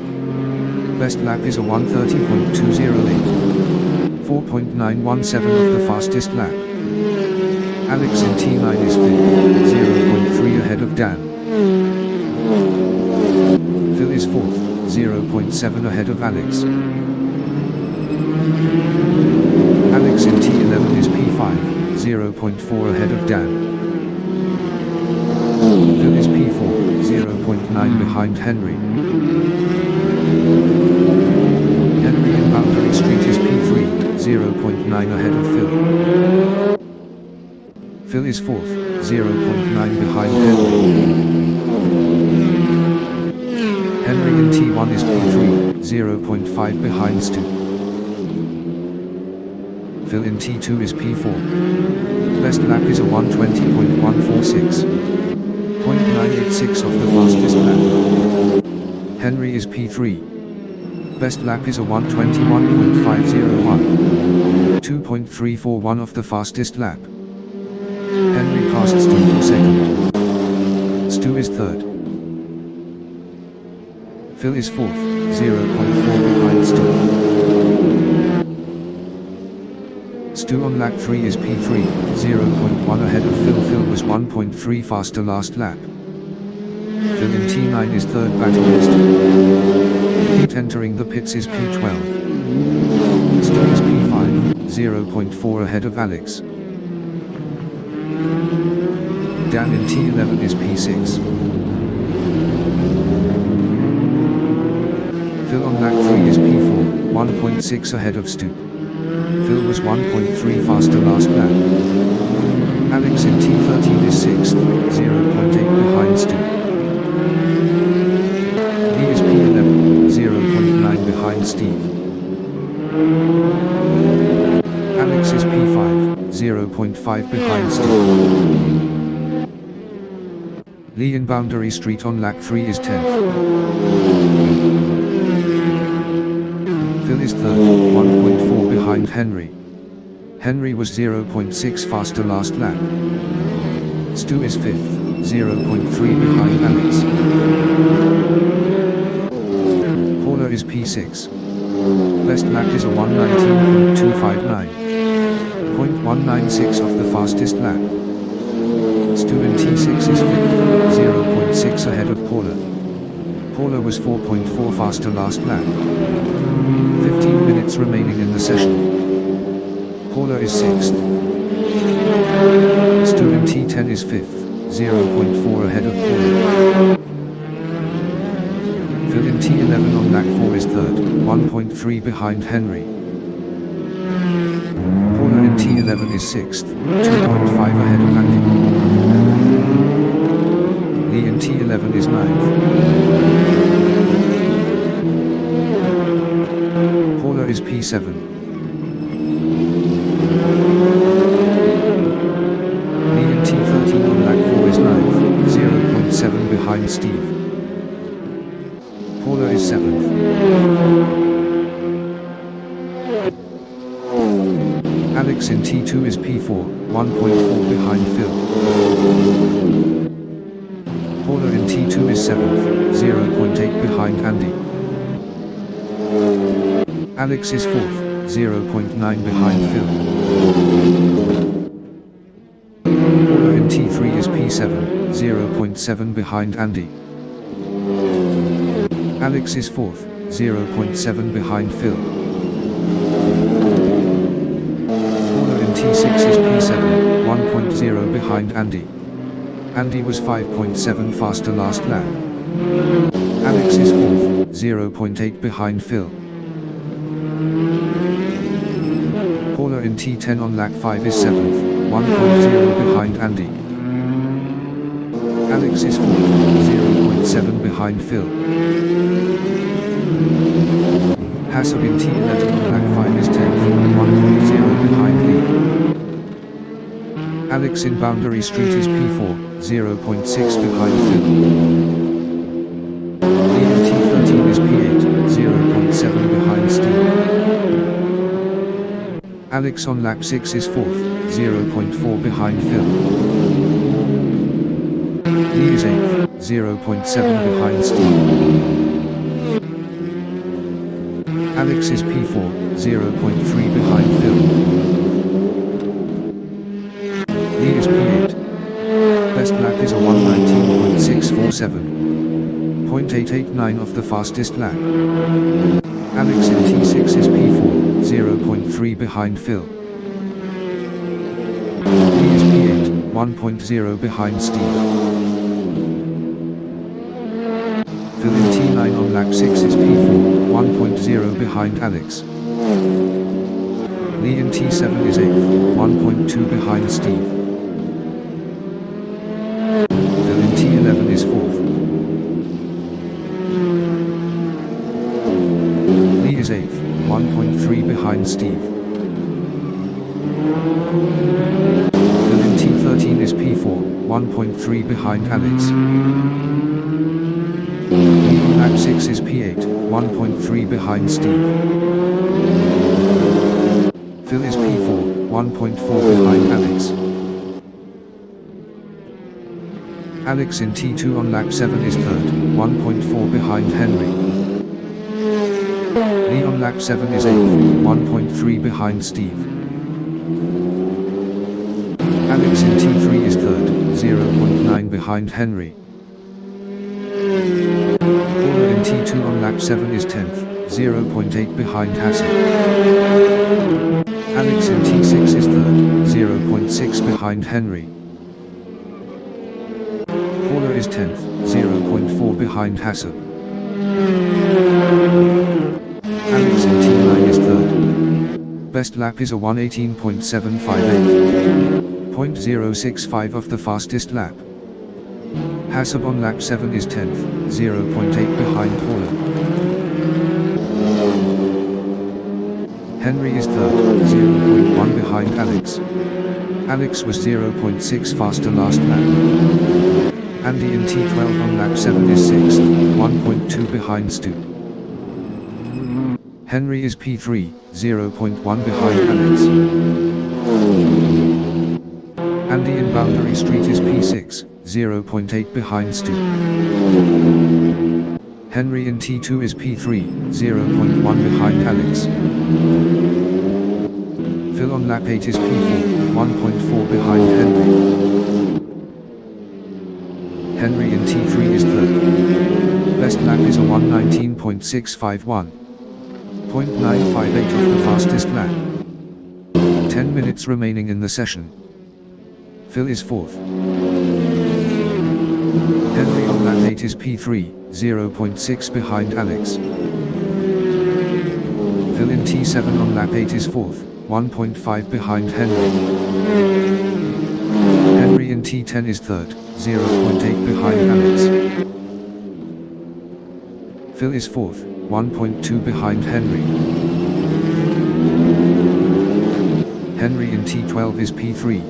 Best lap is a 1:30.208. 4.917 of the fastest lap. Alex in T9 is 5th, 0.3 ahead of Dan. Phil is 4th, 0.7 ahead of Alex. Alex in T11 is P5, 0.4 ahead of Dan. Phil is P4, 0.9 behind Henry. Henry in Boundary Street is P3, 0.9 ahead of Phil. Phil is 4th, 0.9 behind Henry. Henry in T1 is P3, 0.5 behind Stu. Phil in T2 is P4. Best lap is a 1:20.146. 0.986 1.6 of the fastest lap. Henry is P3. Best lap is a 1:21.501. 2.341 of the fastest lap. Henry passed Stu for second. Stu is third. Phil is fourth, 0.4 behind Stu. Stu on lap 3 is P3, 0.1 ahead of Phil. Phil was 1.3 faster last lap. Phil in T9 is third back against. Pete entering the pits is P12. Stu is P5, 0.4 ahead of Alex. Dan in T11 is P6. Phil on lap 3 is P4, 1.6 ahead of Stu. Phil was 1.3 faster last lap. Alex in T13 is 6th, 0.8 behind Stu. Lee is P11, 0.9 behind Steve. Alex is P5, 0.5 behind Steve. Lee in Boundary Street on lap 3 is 10th. Phil is third, 1.4 behind Henry. Henry was 0.6 faster last lap. Stu is fifth, 0.3 behind Alex. Paula is P6. Best lap is a 1:19.259. 0.196 of the fastest lap. Stu in T6 is fifth, 0.6 ahead of Paula. Paula was 4.4 faster last lap. 15 minutes remaining in the session. Paula is 6th. Stu in T10 is 5th, 0.4 ahead of Paula. Phil in T11 on lap 4 is 3rd, 1.3 behind Henry. Paula in T11 is 6th, 2.5 ahead of Andy. Lee in T11 is 9th. Paula is P7. Lee in T13 on lap 4 is 9th, 0.7 behind Steve. Paula is 7th. Alex in T2 is P4, 1.4 behind Phil. Paula in T2 is 7th, 0.8 behind Andy. Alex is 4th, 0.9 behind Phil. Paula in T3 is P7, 0.7 behind Andy. Alex is 4th, 0.7 behind Phil. Paula in T6 is P7, 1.0 behind Andy. Andy was 5.7 faster last lap. Alex is 4th, 0.8 behind Phil. Paula in T10 on lap 5 is 7th, 1.0 behind Andy. Alex is 4th, 0.7 behind Phil. Hassel in T11 on lap 5 is 10th, 1.0 behind Lee. Alex in Boundary Street is P4, 0.6 behind Phil. Lee in T13 is P8, 0.7 behind Steve. Alex on lap 6 is 4th, 0.4 behind Phil. Lee is 8th, 0.7 behind Steve. Alex is P4, 0.3 behind Phil. Lee is P8. Best lap is a 1:19.647. 0.889 of the fastest lap. Alex in T6 is P4, 0.3 behind Phil. Lee is P8, 1.0 behind Steve. Phil in T9 on lap 6 is P4, 1.0 behind Alex. Lee in T7 is 8th, 1.2 behind Steve. Phil in T11 is 4th. Lee is 8th, 1.3 behind Steve. Phil in T13 T13 is P4, 1.3 behind Alex. Lee on lap 6 is P8, 1.3 behind Steve. Phil is P4, 1.4 behind Alex. Alex in T2 on lap 7 is third, 1.4 behind Henry. Lee on lap 7 is 8th, 1.3 behind Steve. Alex in T3 is third, 0.9 behind Henry. Corsa in T2 on lap 7 is 10th, 0.8 behind Assetto. Alex in T6 is third, 0.6 behind Henry. Corsa is 10th, 0.4 behind Assetto. Alex in T9 is third. Best lap is a 1:18.758. 0.065 of the fastest lap. Assetto on lap 7 is 10th, 0.8 behind Corsa. Henry is third, 0.1 behind Alex. Alex was 0.6 faster last lap. Andy in T12 on lap 7 is 6th, 1.2 behind Stu. Henry is P3, 0.1 behind Alex. Andy in Boundary Street is P6, 0.8 behind Stu. Henry in T2 is P3, 0.1 behind Alex. Phil on lap 8 is P4, 1.4 behind Henry. Henry in T3 is third. Best lap is a 1:19.651. 0.958 of the fastest lap. 10 minutes remaining in the session. Phil is fourth. Henry on lap 8 is P3, 0.6 behind Alex. Phil in T7 on lap 8 is fourth, 1.5 behind Henry. Henry in T10 is third, 0.8 behind Alex. Phil is fourth, 1.2 behind Henry. Henry in T12 is P3.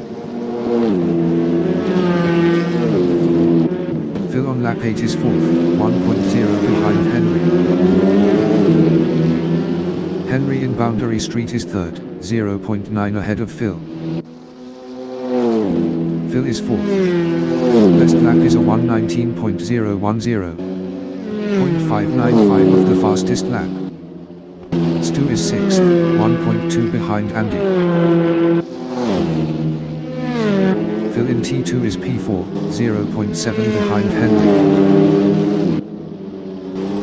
Phil on lap 8 is fourth, 1.0 behind Henry. Henry in Boundary Street is third, 0.9 ahead of Phil. Phil is fourth. Best lap is a 1:19.010. 0.595 of the fastest lap. Stu is sixth, 1.2 behind Andy. Phil in T2 is P4, 0.7 behind Henry.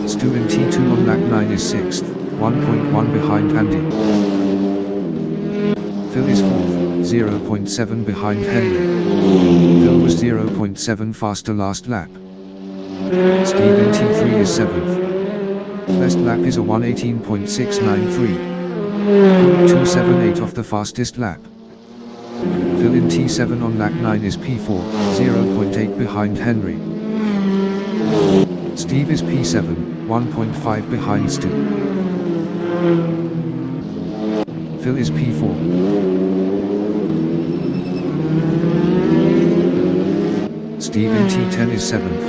Stu in T2 on lap 9 is 6th, 1.1 behind Andy. Phil is 4th, 0.7 behind Henry. Phil was 0.7 faster last lap. Steve in T3 is 7th. Best lap is a 1:18.693. 0.278 of the fastest lap. Phil in T7 on lap 9 is P4, 0.8 behind Henry. Steve is P7, 1.5 behind Stu. Phil is P4. Steve in T10 is 7th.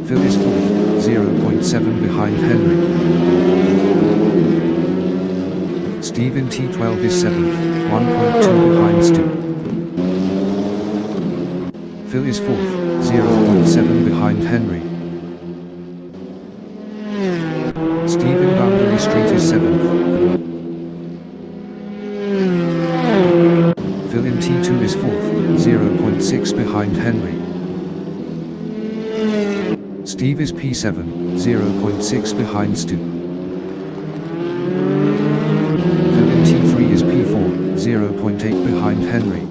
Phil is 4th, 0.7 behind Henry. Steve in T12 is 7th, 1.2 behind Stu. Phil is 4th, 0.7 behind Henry. Steve in Boundary Street is 7th. Phil in T2 is 4th, 0.6 behind Henry. Steve is P7, 0.6 behind Stu. Phil in T3 is P4, 0.8 behind Henry.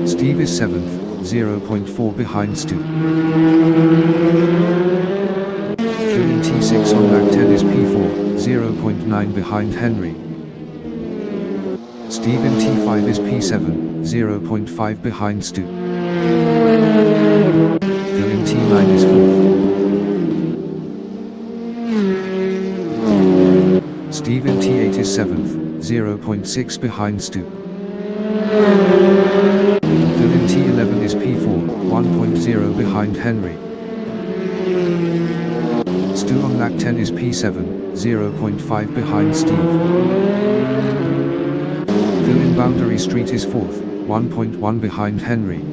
Steve is 7th, 0.4 behind Stu. Phil in T6 on lap 10 is P4, 0.9 behind Henry. Steve in T5 is P7, 0.5 behind Stu. Phil in T9 is 4th. Steve in T8 is 7th, 0.6 behind Stu. Phil in T11 is P4, 1.0 behind Henry. Stu on lap 10 is P7, 0.5 behind Steve. Phil in Boundary Street is 4th, 1.1 behind Henry.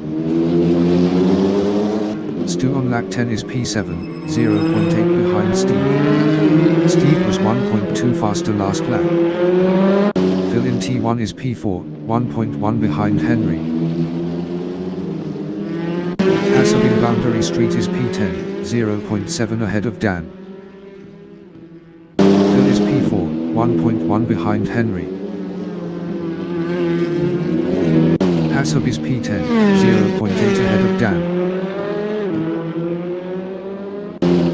Stu on lap 10 is P7, 0.8 behind Steve. Steve was 1.2 faster last lap. Phil in T1 is P4, 1.1 behind Henry. Assetto in Boundary Street is P10, 0.7 ahead of Dan. Phil is P4, 1.1 behind Henry. Assetto is P10, 0.8 ahead of Dan.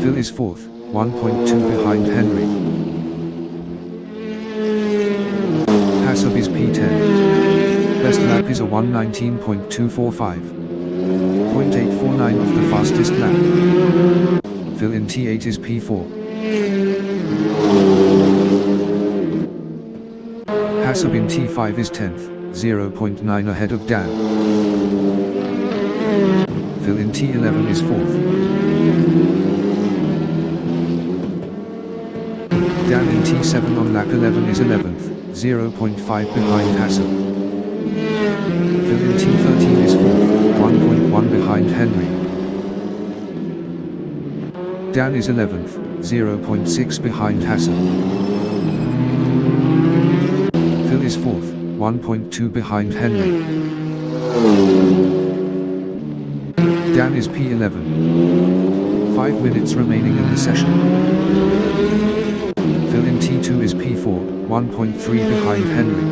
Phil is 4th, 1.2 behind Henry. Assetto is P10. Best lap is a 1:19.245. 0.849 of the fastest lap. Phil in T8 is P4. Assetto in T5 is 10th, 0.9 ahead of Dan. Phil in T11 is 4th. Dan in T7 on lap 11 is 11th, 0.5 behind Assetto. Phil in T13 is 4th, 1.1 behind Henry. Dan is 11th, 0.6 behind Assetto. Phil is 4th, 1.2 behind Henry. Dan is P11. 5 minutes remaining in the session. Phil in T2 is P4, 1.3 behind Henry.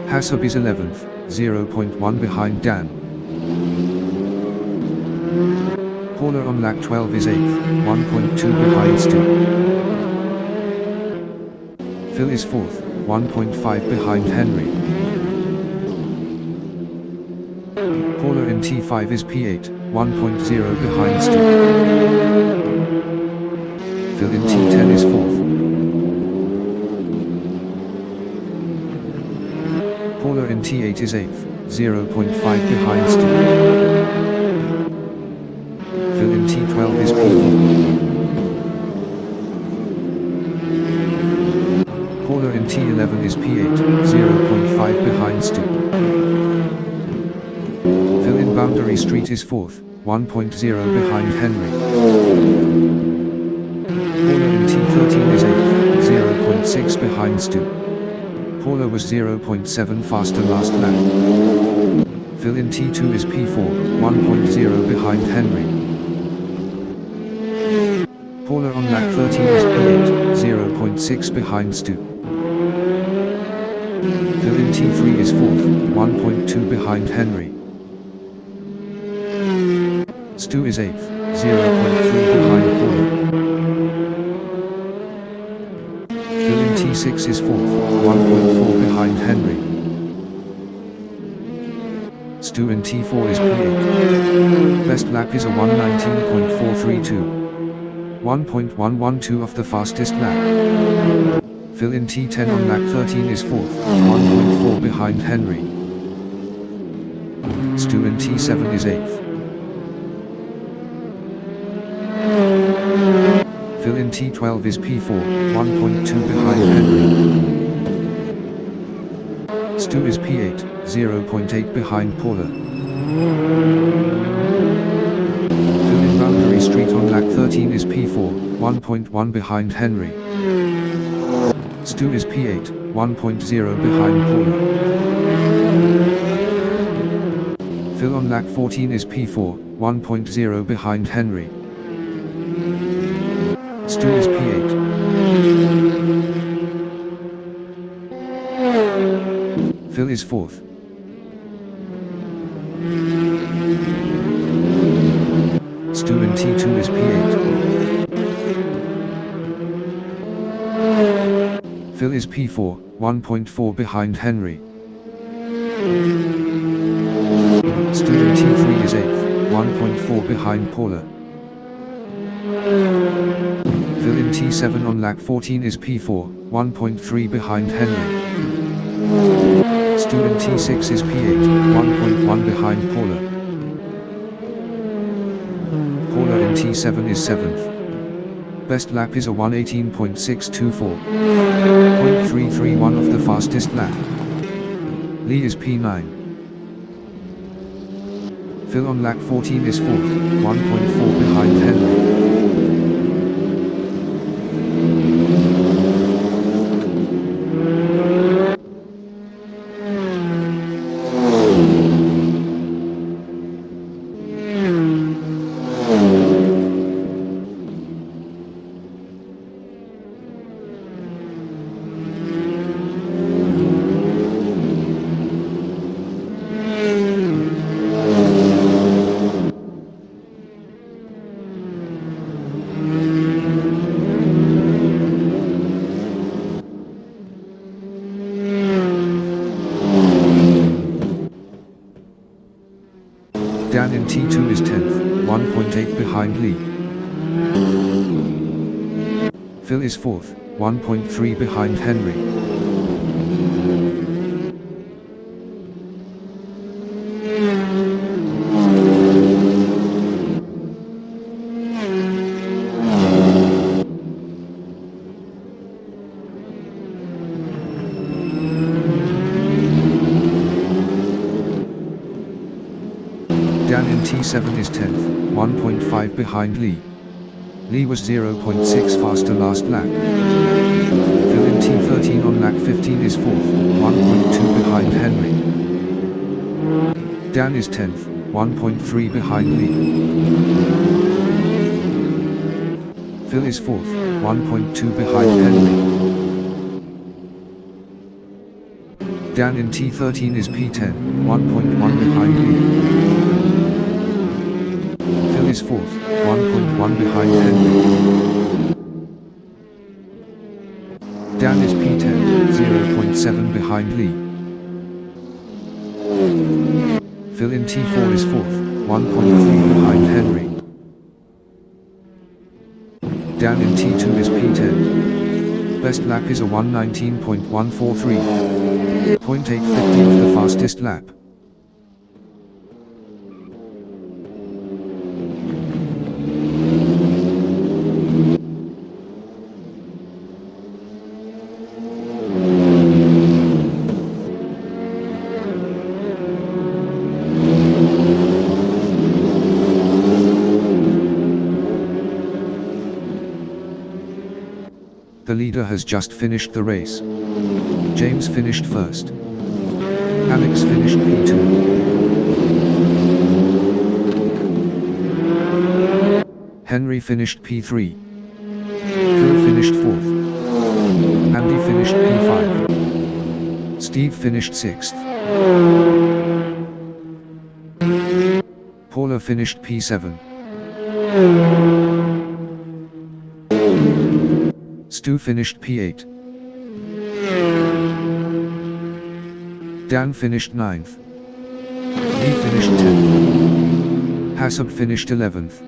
Assetto is 11th, 0.1 behind Dan. Corner on lap 12 is 8th, 1.2 behind Stu. Phil is 4th, 1.5 behind Henry. Corner in T5 is P8, 1.0 behind Stu. Phil in T10 is 4th. Corner in T8 is 8th, 0.5 behind Stu. Phil in T12 is P4. Corner in T11 is P8, 0.5 behind Stu. Phil in Boundary Street is 4th, 1.0 behind Henry. Corner in T13 is 8th, 0.6 behind Stu. Corner was 0.7 faster last lap. Phil in T2 is P4, 1.0 behind Henry. Corner on lap 13 is P8, 0.6 behind Stu. Phil in T3 is 4th, 1.2 behind Henry. Stu is 8th, 0.3 behind Corner. Phil in T6 is 4th, 1.4 behind Henry. Stu in T4 is P8. Best lap is a 1:19.432. 1.112 of the fastest lap. Phil in T10 on lap 13 is 4th, 1.4 behind Henry. Stu in T7 is 8th. Phil in T12 is P4, 1.2 behind Henry. Stu is P8, 0.8 behind Paula. Phil in Boundary Street on lap 13 is P4, 1.1 behind Henry. Stu is P8, 1.0 behind Paula. Phil on lap 14 is P4, 1.0 behind Henry. Stu is P8. Phil is 4th. Stu in T2 is P8. Phil is P4, 1.4 behind Henry. 1.4 behind Paula. Phil in T7 on lap 14 is P4, 1.3 behind Henry. Stu in T6 is P8, 1.1 behind Paula. Paula in T7 is 7th. Best lap is a 1:18.624. 0.331 of the fastest lap. Lee is P9. Phil on lap 14 is 4th, 1.4 behind Henry. Dan in T2 is 10th, 1.8 behind Lee. Phil is 4th, 1.3 behind Henry. Dan in T7 is 10th, 1.5 behind Lee. Lee was 0.6 faster last lap. Phil in T13 on lap 15 is 4th, 1.2 behind Henry. Dan is 10th, 1.3 behind Lee. Phil is 4th, 1.2 behind Henry. Dan in T13 is P10, 1.1 behind Lee. Phil is 4th, 1.1 behind Henry. Dan is P10, 0.7 behind Lee. Phil in T4 is 4th, 1.3 behind Henry. Dan in T2 is P10. Best lap is a 1:19.143. 0.850 of the fastest lap. The leader has just finished the race. James finished first. Alex finished P2. Henry finished P3. Phil finished 4th. Andy finished P5. Steve finished 6th. Paula finished P7. Stu finished P8. Dan finished 9th. Lee finished 10th. Hassab finished 11th.